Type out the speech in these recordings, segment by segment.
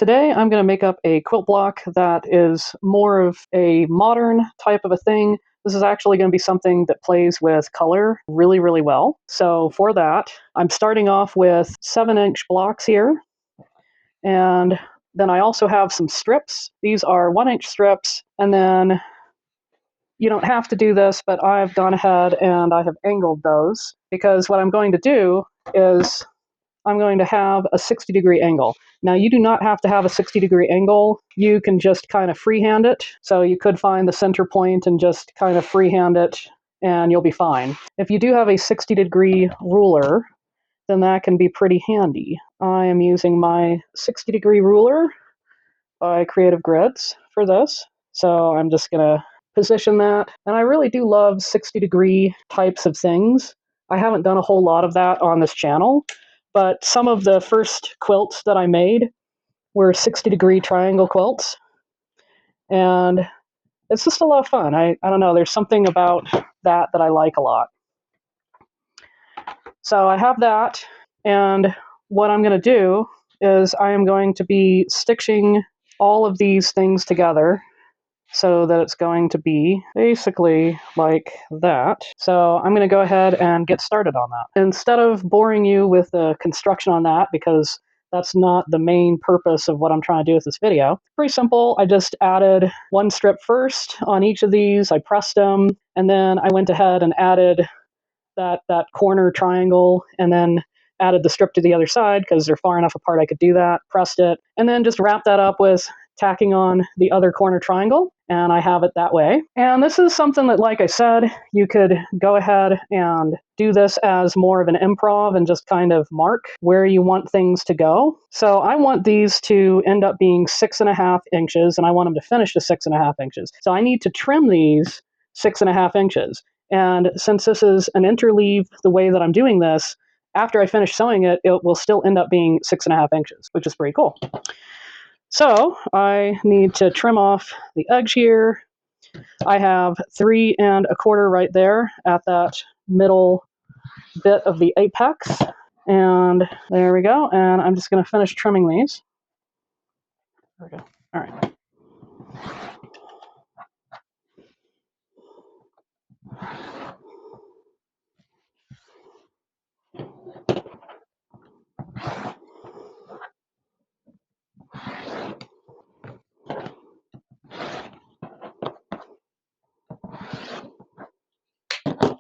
Today I'm going to make up a quilt block that is more of a modern type of a thing. This is actually going to be something that plays with color really, really well. So for that, I'm starting off with 7-inch blocks here. And then I also have some strips. These are 1-inch strips. And then you don't have to do this, but I've gone ahead and I have angled those because what I'm going to do is I'm going to have a 60-degree angle. Now, you do not have to have a 60-degree angle. You can just kind of freehand it. So you could find the center point and just kind of freehand it, and you'll be fine. If you do have a 60-degree ruler, then that can be pretty handy. I am using my 60-degree ruler by Creative Grids for this. So I'm just going to position that. And I really do love 60-degree types of things. I haven't done a whole lot of that on this channel, but some of the first quilts that I made were 60-degree triangle quilts. And it's just a lot of fun. I don't know, there's something about that I like a lot. So I have that, and what I'm going to do is I am going to be stitching all of these things together so that it's going to be basically like that. So I'm going to go ahead and get started on that. Instead of boring you with the construction on that, because that's not the main purpose of what I'm trying to do with this video. Pretty simple. I just added one strip first on each of these. I pressed them, and then I went ahead and added that corner triangle, and then added the strip to the other side because they're far enough apart I could do that, pressed it, and then just wrapped that up with tacking on the other corner triangle, and I have it that way. And this is something that, like I said, you could go ahead and do this as more of an improv and just kind of mark where you want things to go. So I want these to end up being 6.5 inches, and I want them to finish to 6.5 inches. So I need to trim these 6.5 inches. And since this is an interleave, the way that I'm doing this, after I finish sewing it, it will still end up being 6.5 inches, which is pretty cool. So I need to trim off the edge here. I have 3 1/4 right there at that middle bit of the apex. And there we go. And I'm just going to finish trimming these. There we go. All right.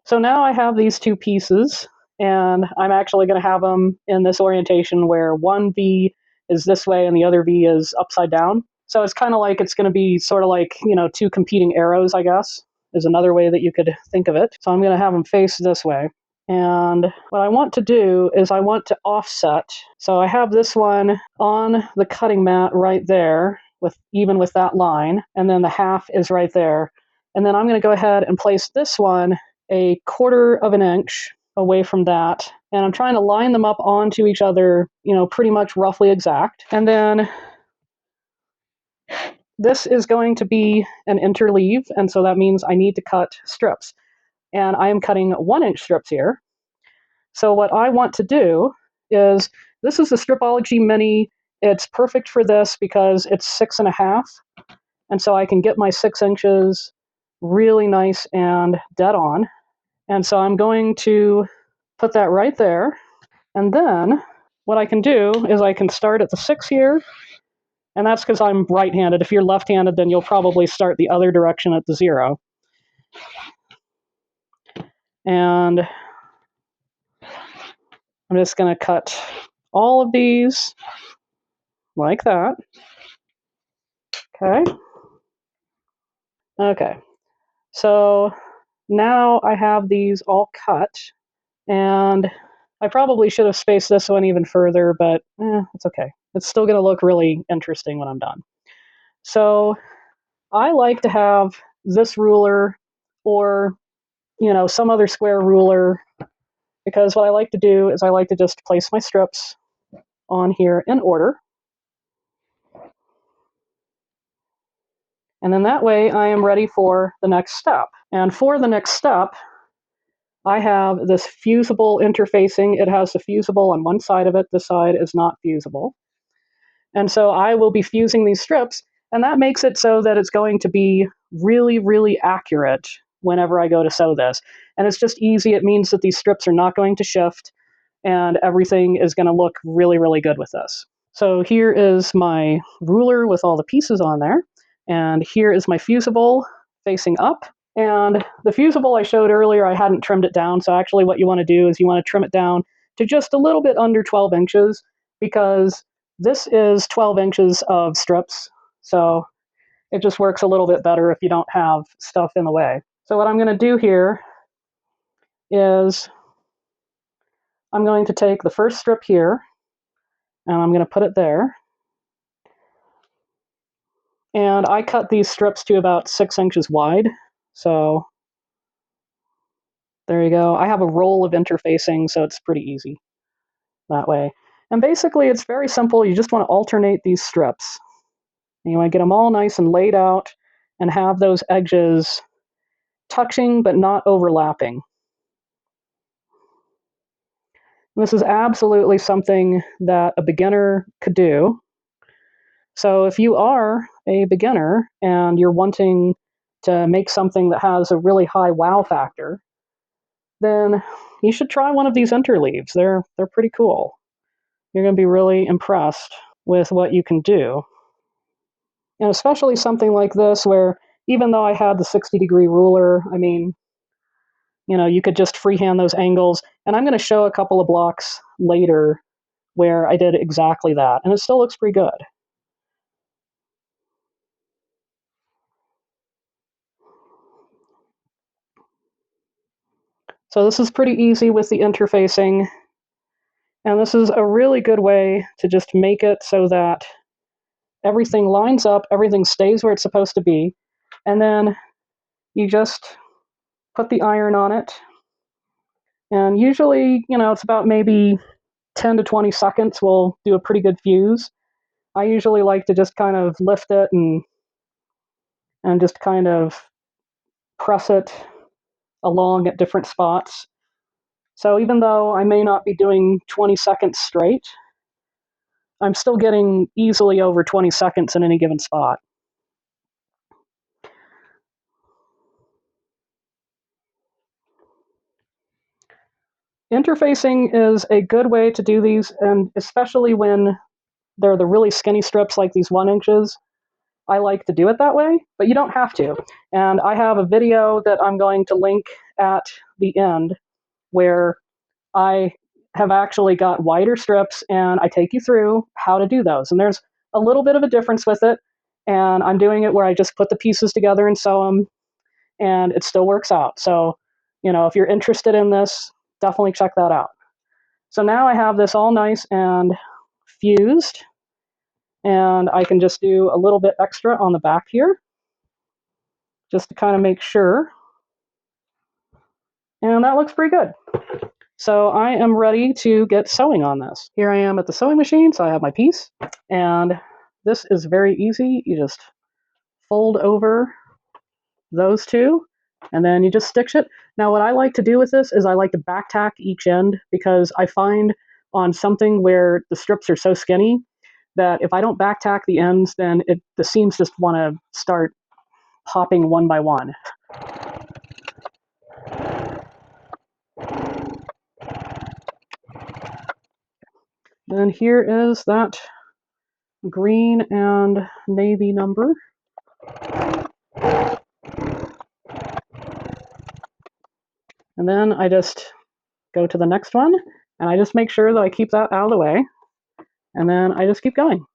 So now I have these two pieces, and I'm actually going to have them in this orientation where one V is this way and the other V is upside down. So it's kind of like it's going to be sort of like, you know, two competing arrows, I guess, is another way that you could think of it. So I'm going to have them face this way. And what I want to do is I want to offset. So I have this one on the cutting mat right there, even with that line, and then the half is right there. And then I'm going to go ahead and place this one 1/4 of an inch away from that. And I'm trying to line them up onto each other, you know, pretty much roughly exact. And then this is going to be an interleave, and so that means I need to cut strips. And I am cutting 1-inch strips here. So what I want to do is, this is the Stripology Mini. It's perfect for this because it's 6.5. And so I can get my 6 inches really nice and dead on. And so I'm going to put that right there. And then what I can do is I can start at the 6 here. And that's because I'm right-handed. If you're left-handed, then you'll probably start the other direction at the 0. And I'm just going to cut all of these like that. Okay. Okay. So now I have these all cut. And I probably should have spaced this one even further, but it's okay. It's still going to look really interesting when I'm done. So I like to have this ruler or, you know, some other square ruler, because what I like to do is I like to just place my strips on here in order. And then that way I am ready for the next step. And for the next step, I have this fusible interfacing. It has the fusible on one side of it. This side is not fusible. And so I will be fusing these strips, and that makes it so that it's going to be really, really accurate whenever I go to sew this. And it's just easy. It means that these strips are not going to shift, and everything is going to look really, really good with this. So here is my ruler with all the pieces on there, and here is my fusible facing up. And the fusible I showed earlier, I hadn't trimmed it down, so actually what you want to do is you want to trim it down to just a little bit under 12 inches, because this is 12 inches of strips, so it just works a little bit better if you don't have stuff in the way. So what I'm going to do here is I'm going to take the first strip here, and I'm going to put it there. And I cut these strips to about 6 inches wide, so there you go. I have a roll of interfacing, so it's pretty easy that way. And basically, it's very simple. You just want to alternate these strips. And you want to get them all nice and laid out and have those edges touching but not overlapping. And this is absolutely something that a beginner could do. So if you are a beginner and you're wanting to make something that has a really high wow factor, then you should try one of these interleaves. They're pretty cool. You're going to be really impressed with what you can do. And especially something like this where even though I had the 60-degree ruler, I mean, you could just freehand those angles. And I'm going to show a couple of blocks later where I did exactly that. And it still looks pretty good. So this is pretty easy with the interfacing. And this is a really good way to just make it so that everything lines up, everything stays where it's supposed to be. And then you just put the iron on it. And usually, it's about maybe 10 to 20 seconds will do a pretty good fuse. I usually like to just kind of lift it and just kind of press it along at different spots. So even though I may not be doing 20 seconds straight, I'm still getting easily over 20 seconds in any given spot. Interfacing is a good way to do these, and especially when they're the really skinny strips like these 1 inches. I like to do it that way, but you don't have to. And I have a video that I'm going to link at the end where I have actually got wider strips and I take you through how to do those. And there's a little bit of a difference with it. And I'm doing it where I just put the pieces together and sew them, and it still works out. So, if you're interested in this, definitely check that out. So now I have this all nice and fused, and I can just do a little bit extra on the back here, just to kind of make sure. And that looks pretty good. So I am ready to get sewing on this. Here I am at the sewing machine, so I have my piece. And this is very easy. You just fold over those two, and then you just stitch it. Now what I like to do with this is I like to back tack each end, because I find on something where the strips are so skinny that if I don't back tack the ends, then the seams just want to start popping one by one. Then here is that green and navy number. And then I just go to the next one, and I just make sure that I keep that out of the way. And then I just keep going.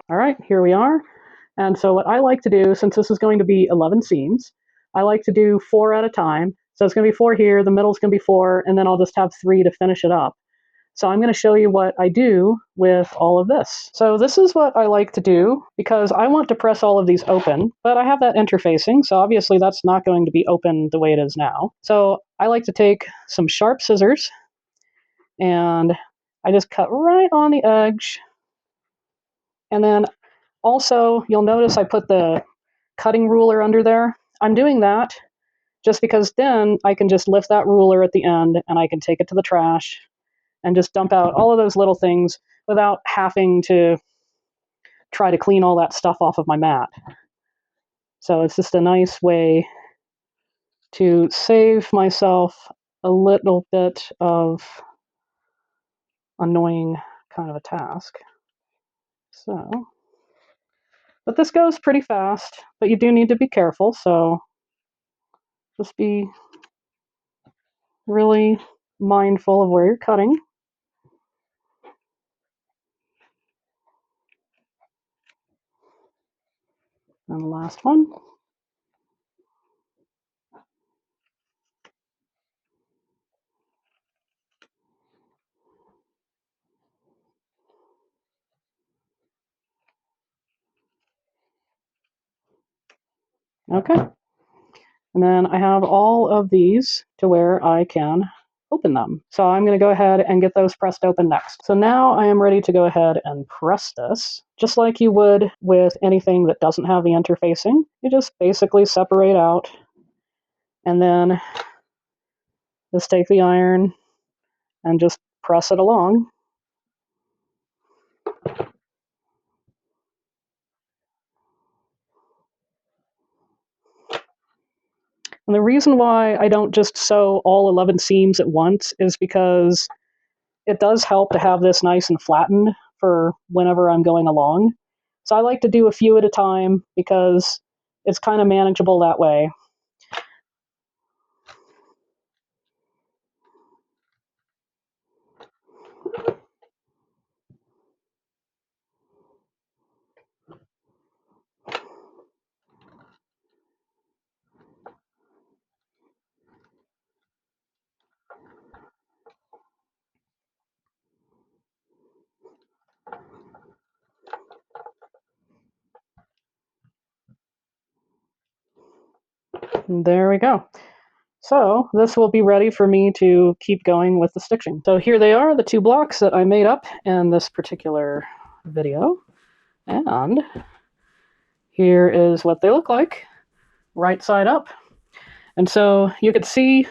All right, here we are. And so what I like to do, since this is going to be 11 seams, I like to do 4 at a time. So it's going to be 4 here, the middle's going to be 4, and then I'll just have 3 to finish it up. So I'm going to show you what I do with all of this. So this is what I like to do because I want to press all of these open, but I have that interfacing, so obviously that's not going to be open the way it is now. So I like to take some sharp scissors and I just cut right on the edge. And then also you'll notice I put the cutting ruler under there. I'm doing that just because then I can just lift that ruler at the end and I can take it to the trash and just dump out all of those little things without having to try to clean all that stuff off of my mat. So it's just a nice way to save myself a little bit of annoying kind of a task. So, but this goes pretty fast, but you do need to be careful, so just be really mindful of where you're cutting. And the last one. Okay. And then I have all of these to where I can open them. So I'm going to go ahead and get those pressed open next. So now I am ready to go ahead and press this, just like you would with anything that doesn't have the interfacing. You just basically separate out and then just take the iron and just press it along. And the reason why I don't just sew all 11 seams at once is because it does help to have this nice and flattened for whenever I'm going along. So I like to do a few at a time because it's kind of manageable that way. And there we go. So this will be ready for me to keep going with the stitching. So here they are, the two blocks that I made up in this particular video. And here is what they look like, right side up. And so you could see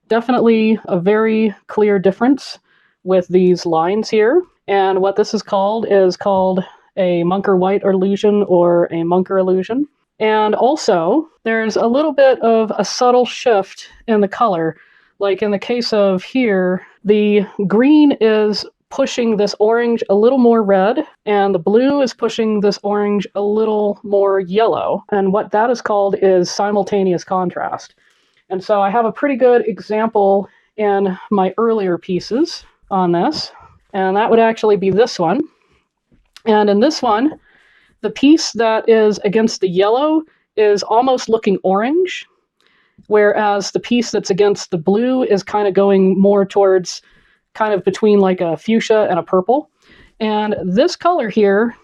definitely a very clear difference with these lines here. And what this is called a Munker white illusion or a Munker illusion. And also, there's a little bit of a subtle shift in the color. Like in the case of here, the green is pushing this orange a little more red, and the blue is pushing this orange a little more yellow. And what that is called is simultaneous contrast. And so I have a pretty good example in my earlier pieces on this, and that would actually be this one. And in this one, the piece that is against the yellow is almost looking orange, whereas the piece that's against the blue is kind of going more towards kind of between like a fuchsia and a purple. And this color here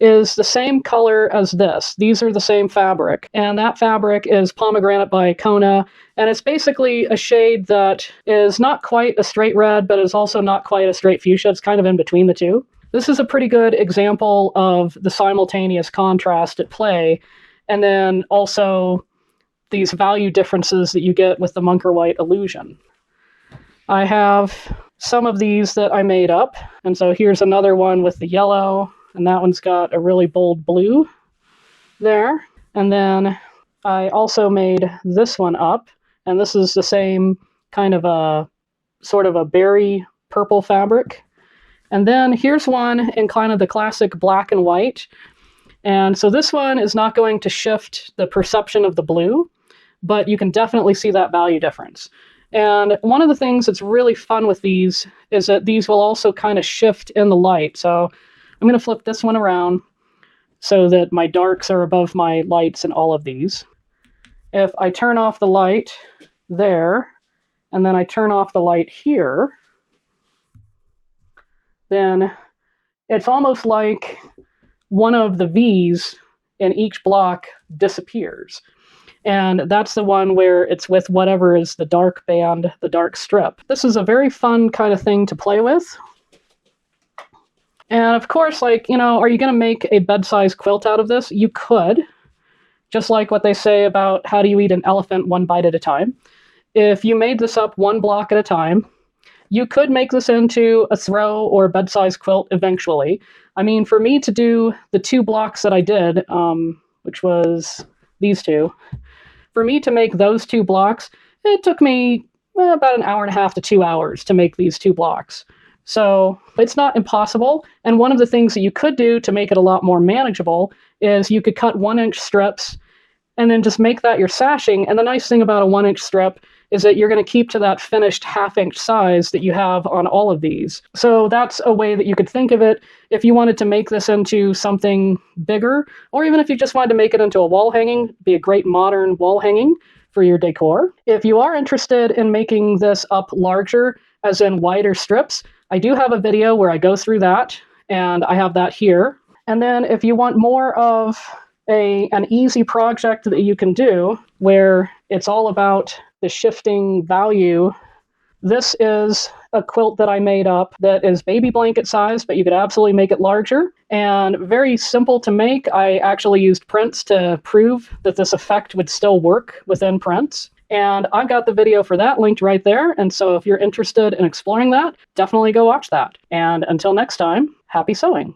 is the same color as this. These are the same fabric. And that fabric is Pomegranate by Kona. And it's basically a shade that is not quite a straight red, but is also not quite a straight fuchsia. It's kind of in between the two. This is a pretty good example of the simultaneous contrast at play. And then also these value differences that you get with the Munker white illusion. I have some of these that I made up. And so here's another one with the yellow. And that one's got a really bold blue there. And then I also made this one up. And this is the same kind of a sort of a berry purple fabric. And then here's one in kind of the classic black and white. And so this one is not going to shift the perception of the blue, but you can definitely see that value difference. And one of the things that's really fun with these is that these will also kind of shift in the light. So I'm going to flip this one around so that my darks are above my lights in all of these. If I turn off the light there, and then I turn off the light here, then it's almost like one of the V's in each block disappears. And that's the one where it's with whatever is the dark band, the dark strip. This is a very fun kind of thing to play with. And of course, like, are you going to make a bed-sized quilt out of this? You could, just like what they say about how do you eat an elephant one bite at a time. If you made this up one block at a time, you could make this into a throw or a bed-sized quilt eventually. I mean, for me to do the 2 blocks that I did, which was these 2, for me to make those 2 blocks, it took me about an hour and a half to 2 hours to make these 2 blocks. So it's not impossible. And one of the things that you could do to make it a lot more manageable is you could cut 1-inch strips and then just make that your sashing. And the nice thing about a 1-inch strip is that you're going to keep to that finished 1/2-inch size that you have on all of these. So that's a way that you could think of it if you wanted to make this into something bigger, or even if you just wanted to make it into a wall hanging, be a great modern wall hanging for your decor. If you are interested in making this up larger, as in wider strips, I do have a video where I go through that, and I have that here. And then if you want more of an easy project that you can do, where it's all about the shifting value, this is a quilt that I made up that is baby blanket size, but you could absolutely make it larger, and very simple to make. I actually used prints to prove that this effect would still work within prints. And I've got the video for that linked right there. And so if you're interested in exploring that, definitely go watch that. And until next time, happy sewing.